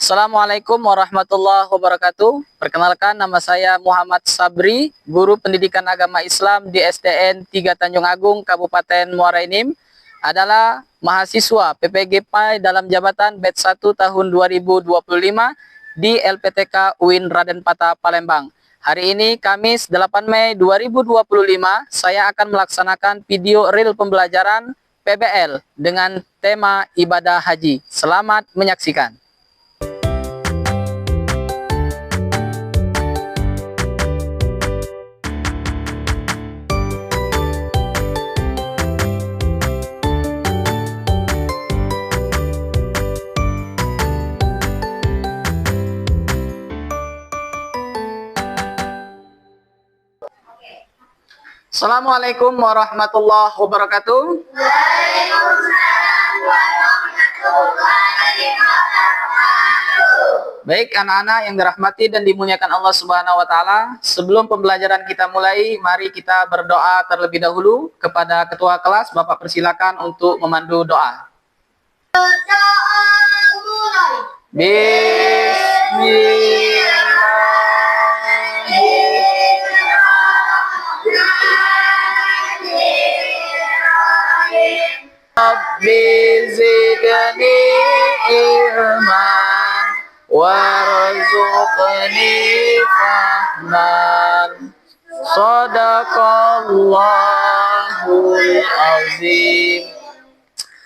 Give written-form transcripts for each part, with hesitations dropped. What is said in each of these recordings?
Assalamualaikum warahmatullahi wabarakatuh. Perkenalkan, nama saya Muhammad Sabri, Guru Pendidikan Agama Islam di SDN 3 Tanjung Agung, Kabupaten Muara Enim, adalah mahasiswa PPG PAI dalam jabatan Batch 1 tahun 2025 di LPTK UIN Raden Patah, Palembang. Hari ini Kamis 8 Mei 2025, saya akan melaksanakan video reel pembelajaran PBL dengan tema ibadah haji. Selamat menyaksikan. Assalamualaikum warahmatullahi wabarakatuh. Waalaikumsalam warahmatullahi wabarakatuh. Baik anak-anak yang dirahmati dan dimuliakan Allah Subhanahu wa taala, sebelum pembelajaran kita mulai, mari kita berdoa terlebih dahulu. Kepada ketua kelas, Bapak persilakan untuk memandu doa. Rabbi zidni ilman warzuqni fahman. Shadaqallahul azim.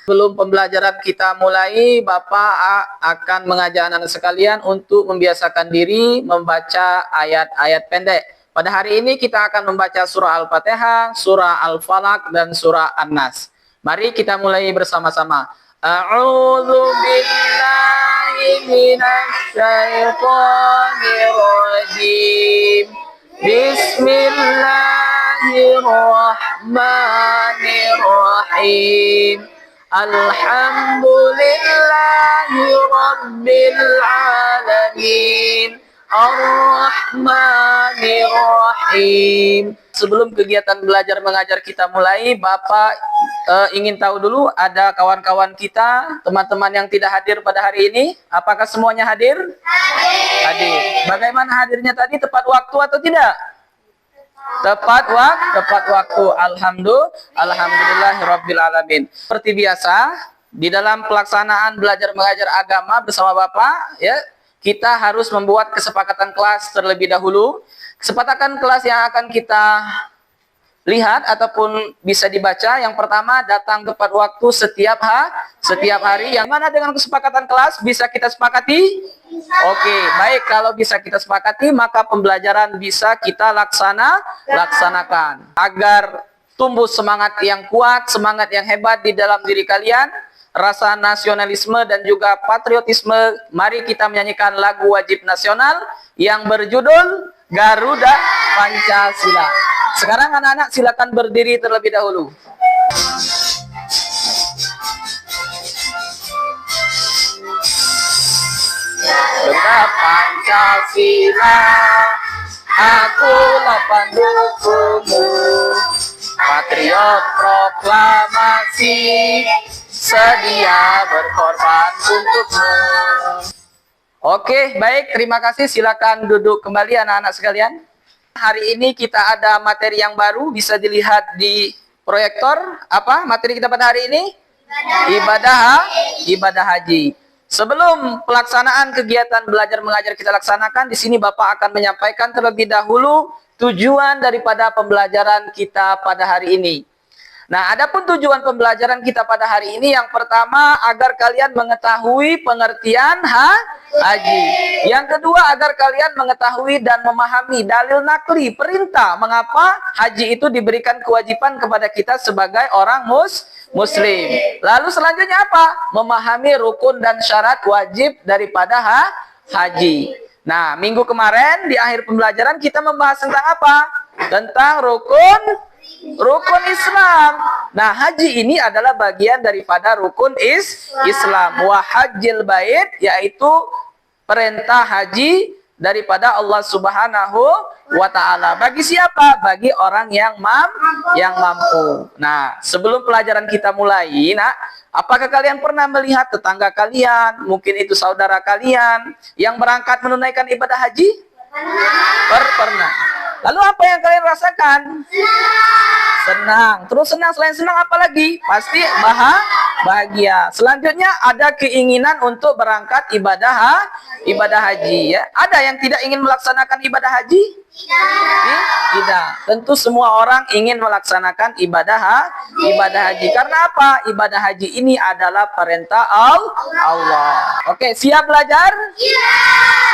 Sebelum pembelajaran kita mulai, Bapak akan mengajak anak-anak sekalian untuk membiasakan diri membaca ayat-ayat pendek. Pada hari ini kita akan membaca surah Al-Fatihah, surah Al-Falaq, dan surah An-Nas. Mari kita mulai bersama-sama. A'udzu billahi minasy syaithanir rajim. Bismillahirrahmanirrahim. Alhamdulillahi rabbil alamin. Ar-Rahmanir-Rahim. Sebelum kegiatan belajar mengajar kita mulai, Bapak ingin tahu dulu, ada kawan-kawan kita, teman-teman yang tidak hadir pada hari ini. Apakah semuanya hadir? Hadir. Bagaimana hadirnya tadi? Tepat waktu atau tidak? Tepat waktu. Alhamdulillahirrabbilalamin. Seperti biasa, di dalam pelaksanaan belajar mengajar agama bersama Bapak, ya, kita harus membuat kesepakatan kelas terlebih dahulu. Kesepakatan kelas yang akan kita lihat ataupun bisa dibaca, yang pertama, datang tepat waktu setiap hari. Yang mana dengan kesepakatan kelas bisa kita sepakati? Oke, baik, kalau bisa kita sepakati, maka pembelajaran bisa kita laksanakan. Agar tumbuh semangat yang kuat, semangat yang hebat di dalam diri kalian, rasa nasionalisme dan juga patriotisme, mari kita menyanyikan lagu wajib nasional yang berjudul Garuda Pancasila. Sekarang anak-anak silakan berdiri terlebih dahulu. Garuda Pancasila, akulah pendukungmu, patriot proklamasi, sedia berkorban untukmu. Oke, baik, terima kasih. Silakan duduk kembali anak-anak sekalian. Hari ini kita ada materi yang baru, bisa dilihat di proyektor. Apa materi kita pada hari ini? Ibadah haji. Sebelum pelaksanaan kegiatan belajar mengajar kita laksanakan, di sini Bapak akan menyampaikan terlebih dahulu tujuan daripada pembelajaran kita pada hari ini. Nah, adapun tujuan pembelajaran kita pada hari ini, yang pertama, agar kalian mengetahui pengertian haji. Yang kedua, agar kalian mengetahui dan memahami dalil nakli, perintah mengapa haji itu diberikan kewajiban kepada kita sebagai orang muslim. Lalu selanjutnya apa? Memahami rukun dan syarat wajib daripada haji. Nah, minggu kemarin di akhir pembelajaran kita membahas tentang apa? Tentang rukun Islam. Nah, haji ini adalah bagian daripada rukun Islam. Wa hajjil bait, yaitu perintah haji daripada Allah Subhanahu wa taala. Bagi siapa? Bagi orang yang mampu. Nah, sebelum pelajaran kita mulai, Nak, apakah kalian pernah melihat tetangga kalian, mungkin itu saudara kalian yang berangkat menunaikan ibadah haji? Pernah. Lalu apa yang kalian rasakan? Senang. Terus senang, selain senang apa lagi? Pasti bahagia. Selanjutnya ada keinginan untuk berangkat ibadah haji, ya. Ada yang tidak ingin melaksanakan ibadah haji? Tidak. Tentu semua orang ingin melaksanakan ibadah haji. Karena apa? Ibadah haji ini adalah perintah Allah. Oke, siap belajar?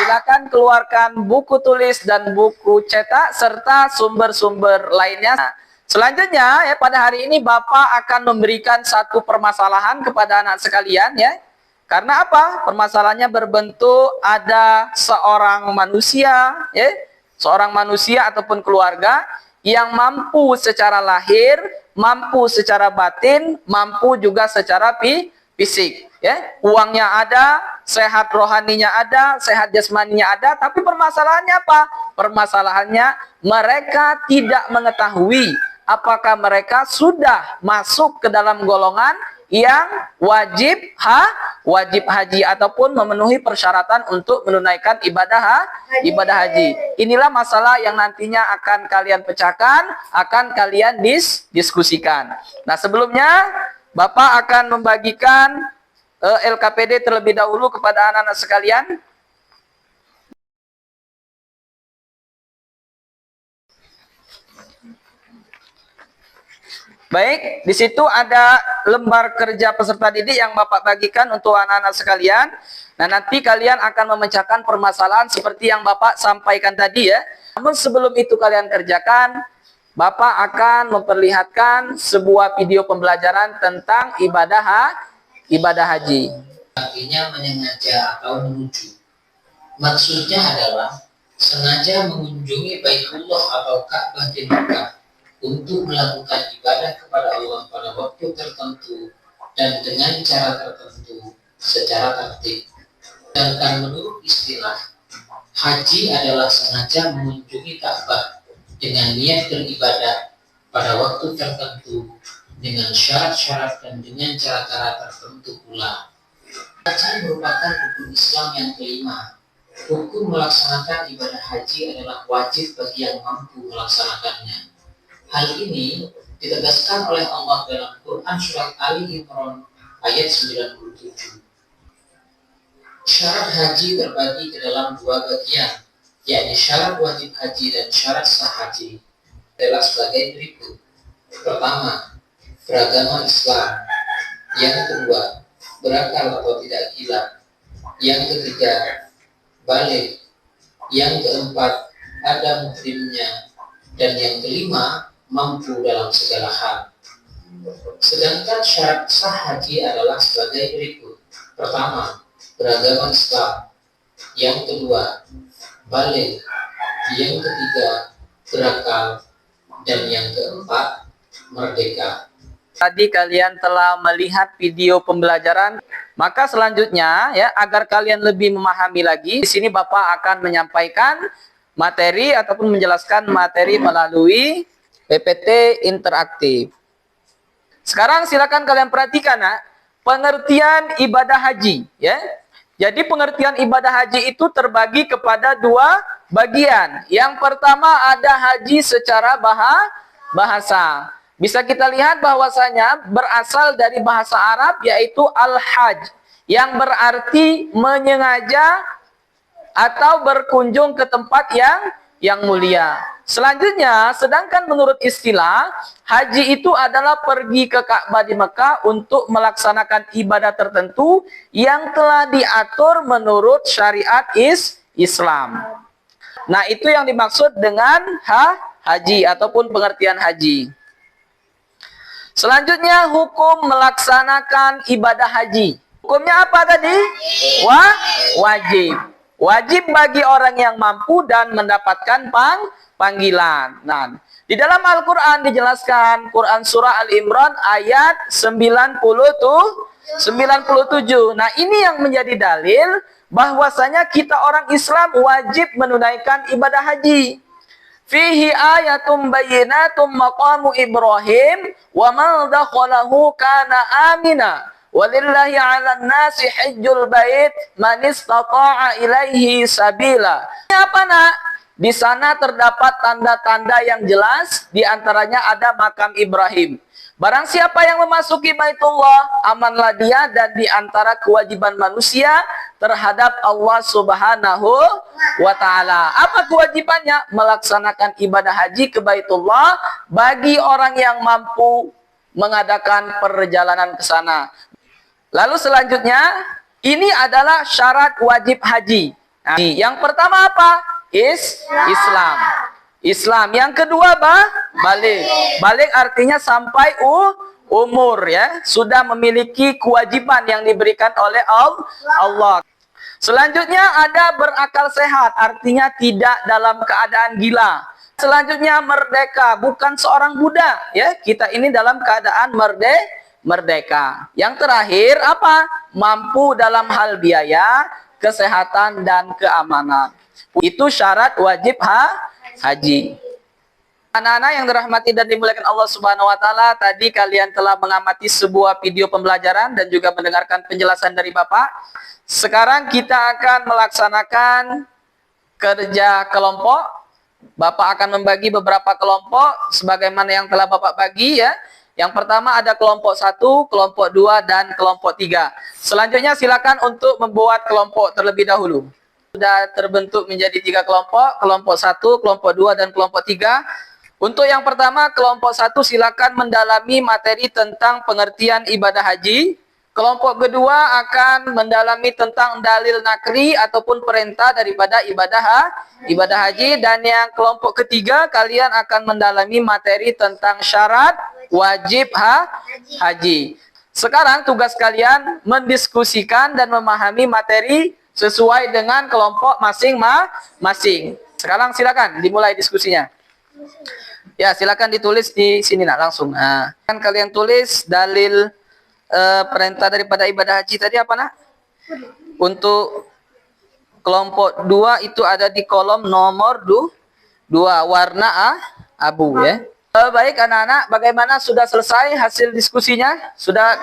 Silakan keluarkan buku tulis dan buku cetak serta sumber-sumber lainnya. Selanjutnya, ya, pada hari ini Bapak akan memberikan satu permasalahan kepada anak sekalian, ya. Karena apa? Permasalahannya berbentuk ada seorang manusia, ya, seorang manusia ataupun keluarga yang mampu secara lahir, mampu secara batin, mampu juga secara fisik, ya. Uangnya ada, sehat rohaninya ada, sehat jasmaninya ada, tapi permasalahannya apa? Permasalahannya mereka tidak mengetahui apakah mereka sudah masuk ke dalam golongan yang wajib haji ataupun memenuhi persyaratan untuk menunaikan ibadah haji. Inilah masalah yang nantinya akan kalian pecahkan, akan kalian diskusikan. Nah, sebelumnya Bapak akan membagikan LKPD terlebih dahulu kepada anak-anak sekalian. Baik, di situ ada lembar kerja peserta didik yang Bapak bagikan untuk anak-anak sekalian. Nah, nanti kalian akan memecahkan permasalahan seperti yang Bapak sampaikan tadi, ya. Namun sebelum itu kalian kerjakan, Bapak akan memperlihatkan sebuah video pembelajaran tentang ibadah haji. Artinya menyengaja atau menuju. Maksudnya adalah sengaja mengunjungi Baitullah atau Ka'bah di Makkah untuk melakukan ibadah kepada Allah pada waktu tertentu dan dengan cara tertentu secara tertib. Sedangkan menurut istilah, haji adalah sengaja mengunjungi Ka'bah dengan niat beribadah pada waktu tertentu dengan syarat-syarat dan dengan cara-cara tertentu pula. Haji merupakan rukun Islam yang kelima. Hukum melaksanakan ibadah haji adalah wajib bagi yang mampu melaksanakannya. Hal ini ditegaskan oleh Allah dalam Quran surat Ali Imran ayat 97. Syarat haji terbagi ke dalam dua bagian, yakni syarat wajib haji dan syarat sah haji. Adalah sebagai berikut. Pertama, beragama Islam. Yang kedua, berakal atau tidak gila. Yang ketiga, balik. Yang keempat, ada muhrimnya. Dan yang kelima, mampu dalam segala hal. Sedangkan syarat sah haji adalah sebagai berikut. Pertama, beragama Islam. Yang kedua, balik. Yang ketiga, berakal. Dan yang keempat, merdeka. Tadi kalian telah melihat video pembelajaran, maka selanjutnya, ya, agar kalian lebih memahami lagi, di sini Bapak akan menyampaikan materi ataupun menjelaskan materi melalui PPT interaktif. Sekarang silakan kalian perhatikan, nah, pengertian ibadah haji, ya. Jadi pengertian ibadah haji itu terbagi kepada dua bagian. Yang pertama ada haji secara bahasa. Bisa kita lihat bahwasanya berasal dari bahasa Arab yaitu al-hajj, yang berarti menyengaja atau berkunjung ke tempat yang mulia. Selanjutnya, sedangkan menurut istilah, haji itu adalah pergi ke Ka'bah di Mekah untuk melaksanakan ibadah tertentu yang telah diatur menurut syariat Islam. Nah, itu yang dimaksud dengan haji ataupun pengertian haji. Selanjutnya, hukum melaksanakan ibadah haji. Hukumnya apa tadi? Wajib. Wajib bagi orang yang mampu dan mendapatkan panggilan. Nah, di dalam Al-Quran dijelaskan, Quran Surah Al-Imran ayat 97. Nah, ini yang menjadi dalil bahwasanya kita orang Islam wajib menunaikan ibadah haji. Fihi ayatum bayyinatum maqamu Ibrahim wa man dakhalahu kana amina. Walillahi 'alan nasi hajjul bait man istata'a ilaihi sabila. Apa nak? Di sana terdapat tanda-tanda yang jelas, di antaranya ada makam Ibrahim. Barang siapa yang memasuki Baitullah, amanlah dia, dan di antara kewajiban manusia terhadap Allah Subhanahu wa Ta'ala. Apa kewajibannya? Melaksanakan ibadah haji ke Baitullah bagi orang yang mampu mengadakan perjalanan ke sana. Lalu selanjutnya, ini adalah syarat wajib haji. Nah, yang pertama apa? Islam. Islam. Yang kedua balik. Balik artinya sampai umur, ya, sudah memiliki kewajiban yang diberikan oleh Allah. Selanjutnya ada berakal sehat, artinya tidak dalam keadaan gila. Selanjutnya merdeka, bukan seorang budak, ya. Kita ini dalam keadaan merdeka. Yang terakhir apa? Mampu dalam hal biaya, kesehatan dan keamanan. Itu syarat wajib haji. Anak-anak yang dirahmati dan dimuliakan Allah Subhanahu wa Ta'ala, tadi kalian telah mengamati sebuah video pembelajaran dan juga mendengarkan penjelasan dari Bapak. Sekarang kita akan melaksanakan kerja kelompok. Bapak akan membagi beberapa kelompok sebagaimana yang telah Bapak bagi, ya. Yang pertama ada kelompok 1, kelompok 2, dan kelompok 3. Selanjutnya silakan untuk membuat kelompok terlebih dahulu. Sudah terbentuk menjadi 3 kelompok, kelompok 1, kelompok 2, dan kelompok 3. Untuk yang pertama, kelompok 1 silakan mendalami materi tentang pengertian ibadah haji. Kelompok kedua akan mendalami tentang dalil nakri ataupun perintah daripada ibadah haji. Dan yang kelompok ketiga, kalian akan mendalami materi tentang syarat wajib haji. Sekarang tugas kalian mendiskusikan dan memahami materi sesuai dengan kelompok masing-masing. Sekarang silakan dimulai diskusinya. Ya, silakan ditulis di sini nak langsung. Nah, kan kalian tulis dalil perintah daripada ibadah haji tadi apa nak? Untuk kelompok 2 itu ada di kolom nomor 2, warna abu, ya. Baik anak-anak, bagaimana, sudah selesai hasil diskusinya? Sudah.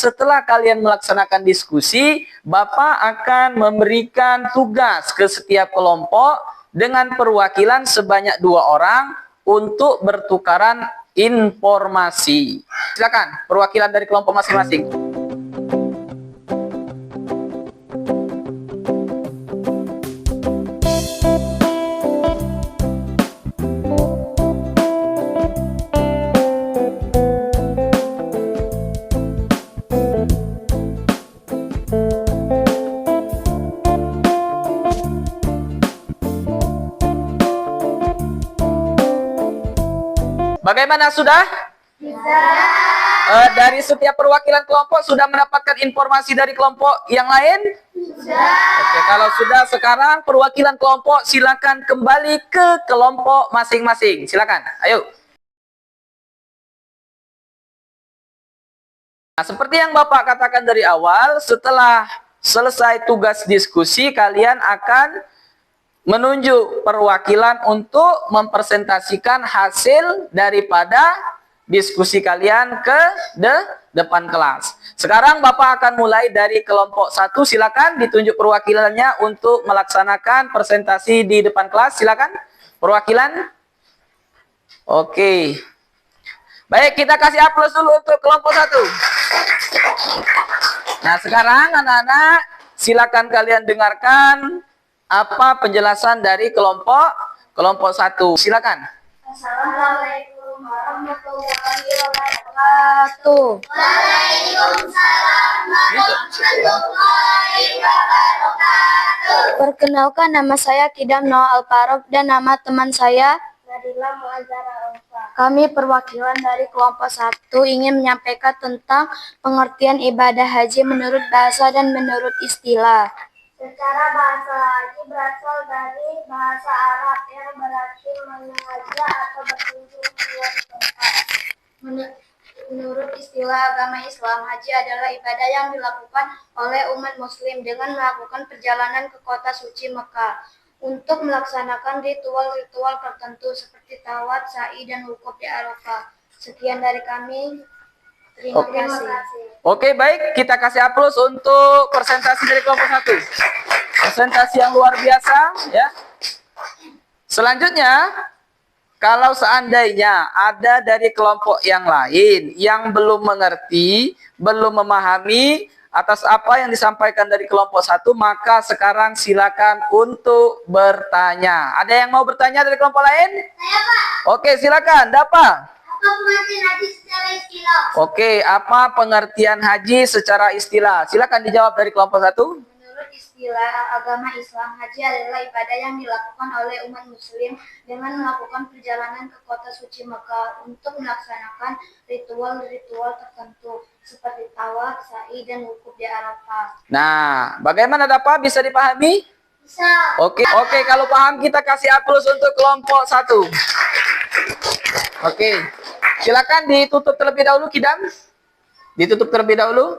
Setelah kalian melaksanakan diskusi, Bapak akan memberikan tugas ke setiap kelompok dengan perwakilan sebanyak 2 orang untuk bertukaran informasi. Silakan, perwakilan dari kelompok masing-masing. Bagaimana, sudah? Dari setiap perwakilan kelompok sudah mendapatkan informasi dari kelompok yang lain? Oke, kalau sudah, sekarang perwakilan kelompok silakan kembali ke kelompok masing-masing. Silakan, ayo. Nah, seperti yang Bapak katakan dari awal, setelah selesai tugas diskusi, kalian akan menunjuk perwakilan untuk mempresentasikan hasil daripada diskusi kalian ke depan kelas. Sekarang Bapak akan mulai dari kelompok 1. Silakan ditunjuk perwakilannya untuk melaksanakan presentasi di depan kelas. Silakan perwakilan. Oke. Baik, kita kasih aplaus dulu untuk kelompok 1. Nah, sekarang anak-anak silakan kalian dengarkan apa penjelasan dari kelompok 1. Silakan. Assalamualaikum warahmatullahi wabarakatuh. Waalaikumsalam warahmatullahi wabarakatuh. Perkenalkan, nama saya Kidam Noah Alparov dan nama teman saya Nadila Muazzara Alfa. kami perwakilan dari kelompok 1 ingin menyampaikan tentang pengertian ibadah haji menurut bahasa dan menurut istilah. Secara bahasa haji berasal dari bahasa Arab yang berarti mengajar atau berkunjung ke luar tempat. Menurut istilah agama Islam, haji adalah ibadah yang dilakukan oleh umat muslim dengan melakukan perjalanan ke kota suci Mekah untuk melaksanakan ritual-ritual tertentu seperti tawaf, sa'i, dan wukuf di Arafah. Sekian dari kami. Terima kasih. Oke, baik. Kita kasih aplaus untuk presentasi dari kelompok 1. Presentasi yang luar biasa, ya. Selanjutnya, kalau seandainya ada dari kelompok yang lain yang belum mengerti, belum memahami atas apa yang disampaikan dari kelompok 1, maka sekarang silakan untuk bertanya. Ada yang mau bertanya dari kelompok lain? Saya, Pak. Oke, silakan. Dapa. Apa pengertian haji secara istilah? Oke, apa pengertian haji secara istilah? Silakan dijawab dari kelompok 1. Menurut istilah agama Islam, haji adalah ibadah yang dilakukan oleh umat muslim dengan melakukan perjalanan ke kota suci Mekah untuk melaksanakan ritual-ritual tertentu seperti tawaf, sa'i, dan wukuf di Arafah. Nah, bagaimana Dapa? Bisa dipahami? Bisa. Oke, kalau paham kita kasih aplaus untuk kelompok 1. Oke, silakan ditutup terlebih dahulu, Kidam. Ditutup terlebih dahulu.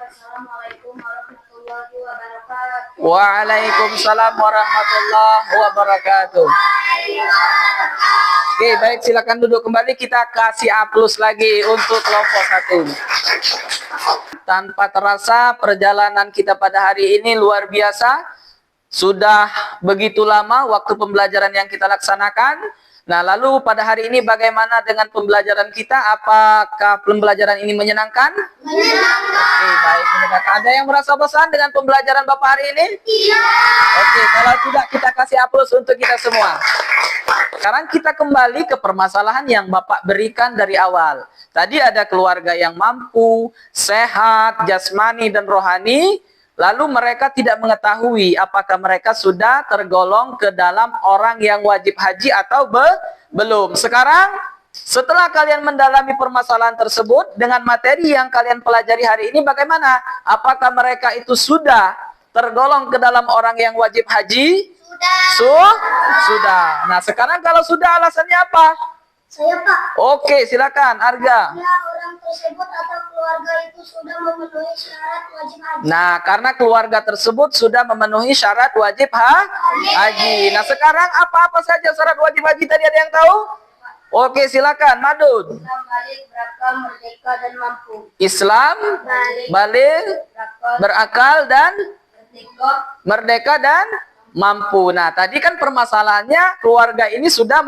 Wassalamualaikum warahmatullahi wabarakatuh. Waalaikumsalam warahmatullahi wabarakatuh. Oke, baik, silakan duduk kembali. Kita kasih aplaus lagi untuk kelompok 1. Tanpa terasa perjalanan kita pada hari ini luar biasa. Sudah begitu lama waktu pembelajaran yang kita laksanakan. Nah, lalu pada hari ini bagaimana dengan pembelajaran kita? Apakah pembelajaran ini menyenangkan? Menyenangkan. Oke, baik, menyenangkan. Ada yang merasa bosan dengan pembelajaran Bapak hari ini? Iya. Oke, kalau tidak kita kasih aplaus untuk kita semua. Sekarang kita kembali ke permasalahan yang Bapak berikan dari awal. Tadi ada keluarga yang mampu, sehat, jasmani dan rohani. Lalu mereka tidak mengetahui apakah mereka sudah tergolong ke dalam orang yang wajib haji atau belum. Sekarang setelah kalian mendalami permasalahan tersebut dengan materi yang kalian pelajari hari ini, bagaimana? Apakah mereka itu sudah tergolong ke dalam orang yang wajib haji? Sudah. Nah, sekarang kalau sudah, alasannya apa? Saya, Pak. Oke, silakan Arga. Ya, orang tersebut atau keluarga itu sudah memenuhi syarat wajib haji. Nah, karena keluarga tersebut sudah memenuhi syarat wajib haji. Nah, sekarang apa-apa saja syarat wajib haji tadi, ada yang tahu? Oke, silakan Madun. Islam, balik, berakal, merdeka, dan mampu. Islam, balik, berakal, dan merdeka dan mampu. Nah, tadi kan permasalahannya keluarga ini sudah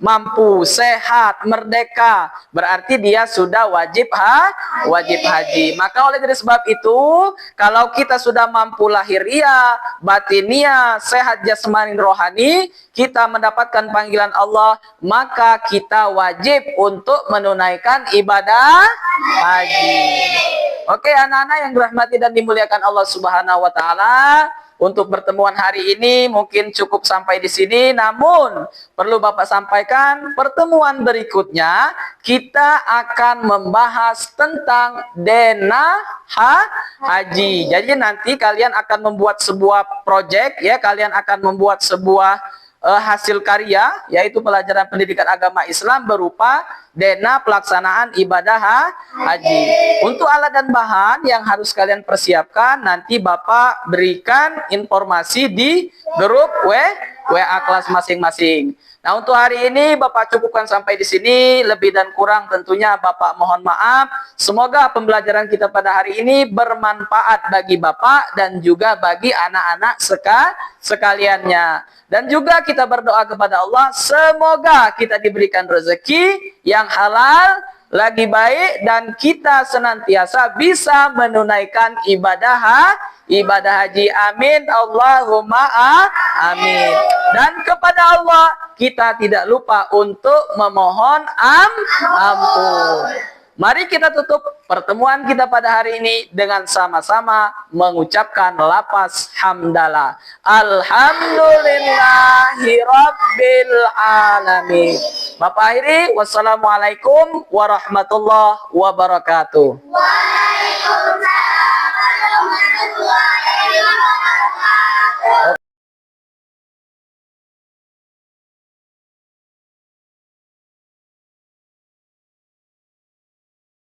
mampu, sehat, merdeka. Berarti dia sudah wajib haji. Maka oleh dari sebab itu, kalau kita sudah mampu lahiriah, batiniah, sehat jasmani rohani, kita mendapatkan panggilan Allah, maka kita wajib untuk menunaikan ibadah haji. Oke, anak-anak yang dirahmati dan dimuliakan Allah Subhanahu wa taala, untuk pertemuan hari ini mungkin cukup sampai di sini, namun perlu Bapak sampaikan, pertemuan berikutnya kita akan membahas tentang dena haji. Jadi nanti kalian akan membuat sebuah proyek, ya, kalian akan membuat sebuah hasil karya, yaitu pelajaran pendidikan agama Islam berupa dena pelaksanaan ibadah haji. Untuk alat dan bahan yang harus kalian persiapkan, nanti Bapak berikan informasi di grup WA kelas masing-masing. Nah, untuk hari ini Bapak cukupkan sampai di sini. Lebih dan kurang tentunya Bapak mohon maaf. Semoga pembelajaran kita pada hari ini bermanfaat bagi Bapak dan juga bagi anak-anak sekaliannya. Dan juga kita berdoa kepada Allah, semoga kita diberikan rezeki yang halal, lagi baik, dan kita senantiasa bisa menunaikan ibadah haji. Amin. Allahumma amin. Dan kepada Allah kita tidak lupa untuk memohon ampun. Mari kita tutup pertemuan kita pada hari ini dengan sama-sama mengucapkan lafaz hamdalah. Alhamdulillahi rabbil alamin. Bapak akhiri, wassalamualaikum warahmatullahi wabarakatuh. Waalaikumsalam.